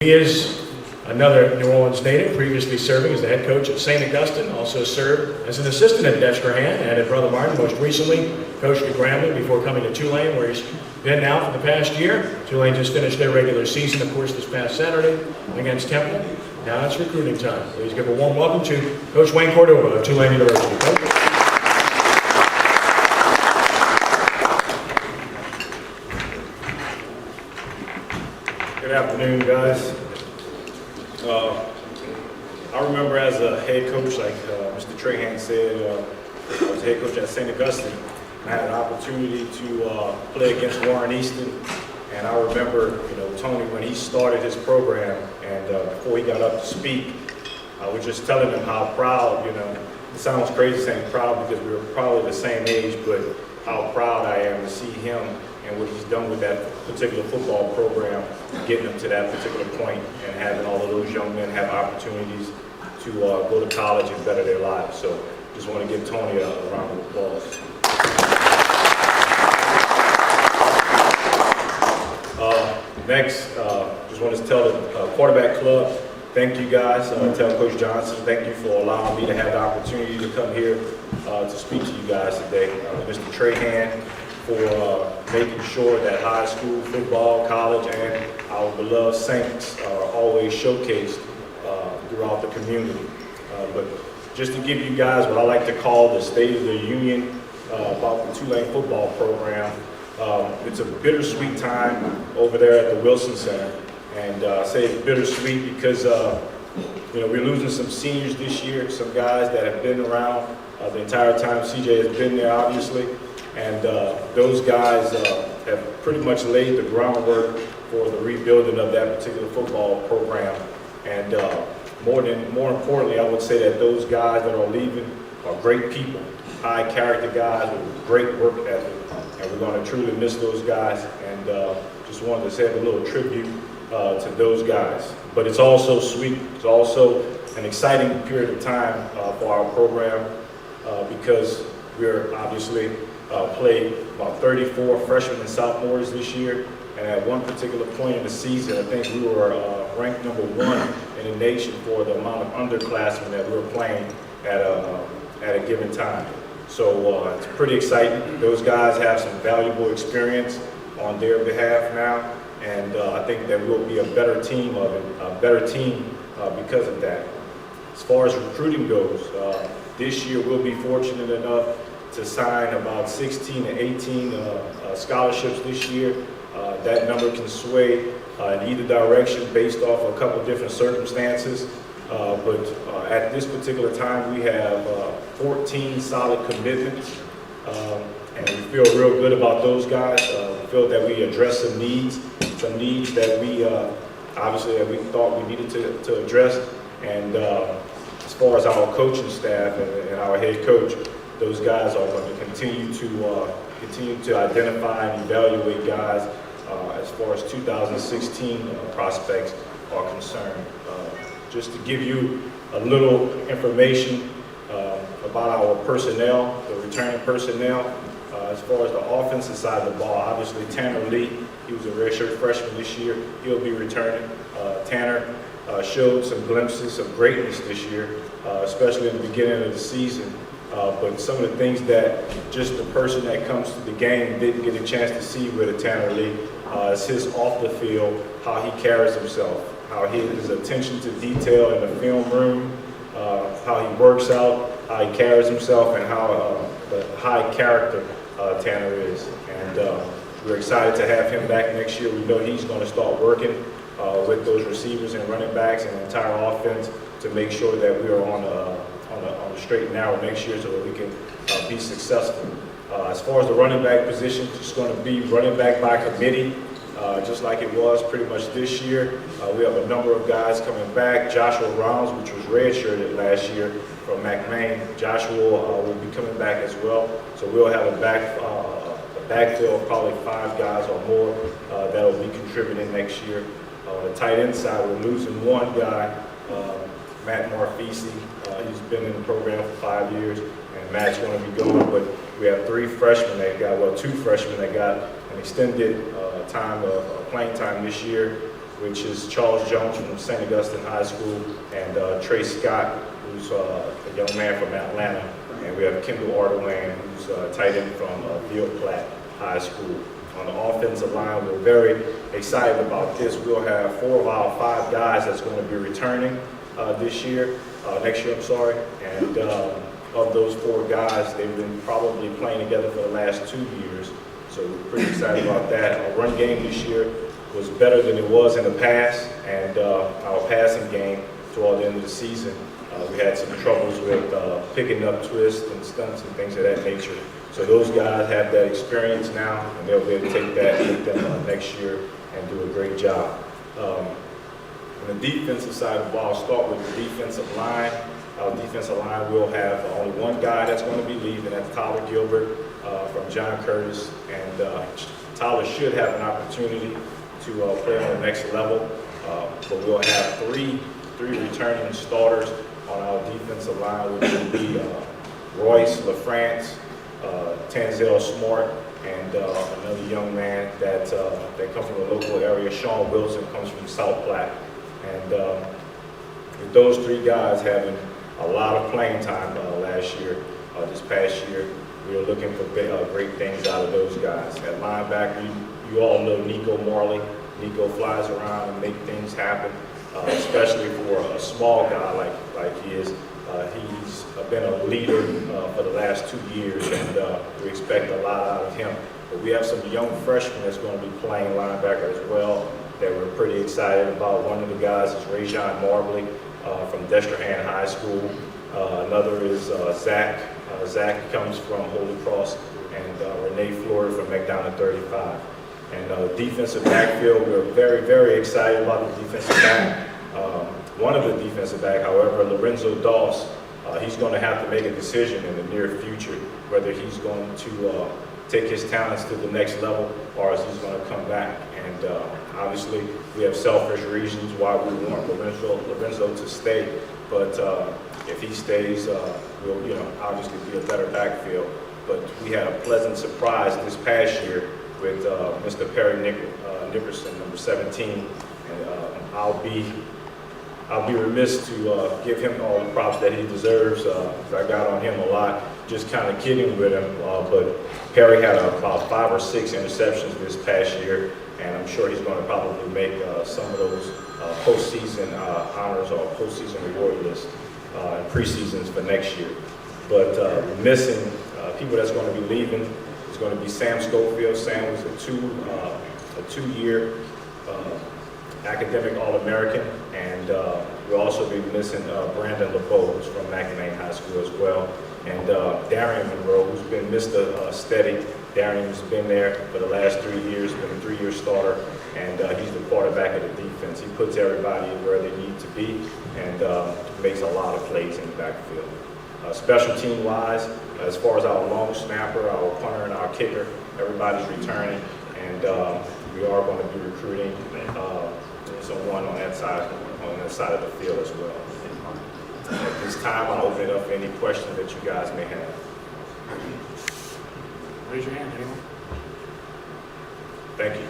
He is another New Orleans native, previously serving as the head coach at St. Augustine, also served as an assistant at Descrahan and at Brother Martin, most recently coached at Grambling before coming to Tulane, where he's been now for the past year. Tulane just finished their regular season, of course, this past Saturday against Temple. Now it's recruiting time. Please give a warm welcome to Coach Wayne Cordova of Tulane University. Coach. Good afternoon, guys. I remember as a head coach, like Mr. Trahan said, I was head coach at St. Augustine. I had an opportunity to play against Warren Easton, and I remember, Tony, when he started his program, and before he got up to speak, I was just telling him how proud, it sounds crazy saying proud because we were probably the same age, but how proud I am to see him and what he's done with that particular football program, getting them to that particular point and having all of those young men have opportunities to go to college and better their lives. So just want to give Tony a round of applause. Next, just want to tell the quarterback club, thank you guys. Tell Coach Johnson, thank you for allowing me to have the opportunity to come here to speak to you guys today. Mr. Trahan, for making sure that high school, football, college, and our beloved Saints are always showcased throughout the community. But just to give you guys what I like to call the State of the Union about the Tulane football program, it's a bittersweet time over there at the Wilson Center. And I say it's bittersweet because we're losing some seniors this year, some guys that have been around the entire time. CJ has been there, obviously. And those guys have pretty much laid the groundwork for the rebuilding of that particular football program. And more importantly, I would say that those guys that are leaving are great people, high character guys with great work ethic. And we're going to truly miss those guys. And just wanted to say a little tribute to those guys. But it's also sweet. It's also an exciting period of time for our program because we're obviously played about 34 freshmen and sophomores this year, and at one particular point in the season, I think we were ranked number 1 in the nation for the amount of underclassmen that we were playing at a given time. So it's pretty exciting. Those guys have some valuable experience on their behalf now, and I think that we'll be a better team because of that. As far as recruiting goes, this year we'll be fortunate enough to sign about 16 to 18 scholarships this year. That number can sway in either direction based off a couple different circumstances. But at this particular time, we have 14 solid commitments, and we feel real good about those guys. We feel that we address some needs that we obviously that we thought we needed to address. And as far as our coaching staff and our head coach, those guys are going to continue to identify and evaluate guys as far as 2016 prospects are concerned. Just to give you a little information about our personnel, the returning personnel, as far as the offensive side of the ball, obviously Tanner Lee, he was a redshirt freshman this year, he'll be returning. Tanner showed some glimpses of greatness this year, especially in the beginning of the season. But some of the things that just the person that comes to the game didn't get a chance to see with a Tanner Lee is his off the field, how he carries himself, how his attention to detail in the film room, how he works out, how he carries himself, and how the high character Tanner is. And we're excited to have him back next year. We know he's going to start working with those receivers and running backs and the entire offense to make sure that we are on the straight and narrow next year so that we can be successful. As far as the running back position, it's going to be running back by committee, just like it was pretty much this year. We have a number of guys coming back. Joshua Rounds, which was redshirted last year from McMain, Joshua will be coming back as well. So we'll have a backfield of probably 5 guys or more that will be contributing next year. On the tight end side, we're losing one guy, Matt Marfisi. He's been in the program for 5 years, and Matt's going to be going. But we have 3 freshmen that got, 2 freshmen that got an extended time of playing time this year. which is Charles Jones from St. Augustine High School, and Trey Scott, who's a young man from Atlanta. And we have Kendall Ardoin, who's a tight end from Ville Platte High School. On the offensive line, we're very excited about this. We'll have 4 of our 5 guys that's going to be returning next year, and of those 4 guys, they've been probably playing together for the last 2 years, so we're pretty excited about that. Our run game this year was better than it was in the past, and our passing game toward the end of the season, we had some troubles with picking up twists and stunts and things of that nature. So those guys have that experience now, and they'll be able to take that with them next year and do a great job. On the defensive side of the ball, I'll start with the defensive line. Our defensive line will have only 1 guy that's going to be leaving. That's Tyler Gilbert from John Curtis, and Tyler should have an opportunity to play on the next level. But we'll have three returning starters on our defensive line, which will be Royce LaFrance, Tanzel Smart, and another young man that comes from the local area. Sean Wilson comes from South Platte. And with those 3 guys having a lot of playing time last year, this past year, we are looking for great things out of those guys. At linebacker, you all know Nico Marley. Nico flies around and make things happen, especially for a small guy like he is. He's been a leader for the last 2 years, and we expect a lot out of him. But we have some young freshmen that's going to be playing linebacker as well that we're pretty excited about. One of the guys is Rajon Marbley from Destrehan High School. Another is Zach. Zach comes from Holy Cross, and Renee Flory from McDonough 35. And defensive backfield, we're very, very excited about the defensive back. One of the defensive back, however, Lorenzo Doss, he's going to have to make a decision in the near future whether he's going to take his talents to the next level or if he's going to come back. And obviously, we have selfish reasons why we want Lorenzo to stay. But if he stays, we'll obviously be a better backfield. But we had a pleasant surprise this past year with Mr. Perry Nickerson, number 17, and I'll be remiss to give him all the props that he deserves. I got on him a lot, just kind of kidding with him. But Perry had about 5 or 6 interceptions this past year, and I'm sure he's going to probably make some of those postseason honors or postseason reward list and preseasons for next year. But missing people that's going to be leaving is going to be Sam Schofield. Sam was a 2-year academic All-American, and we'll also be missing Brandon LeBeau, who's from McElvain High School as well, and Darian Monroe, who's been Mr. Steady. Darian's been there for the last 3 years, been a 3-year starter, and he's the quarterback of the defense. He puts everybody where they need to be and makes a lot of plays in the backfield. Special team-wise, as far as our long snapper, our punter, and our kicker, everybody's returning, and we are going to be recruiting someone on that side of the field as well. At this time, I'll open it up for any questions that you guys may have. Raise your hand, anyone? Thank you.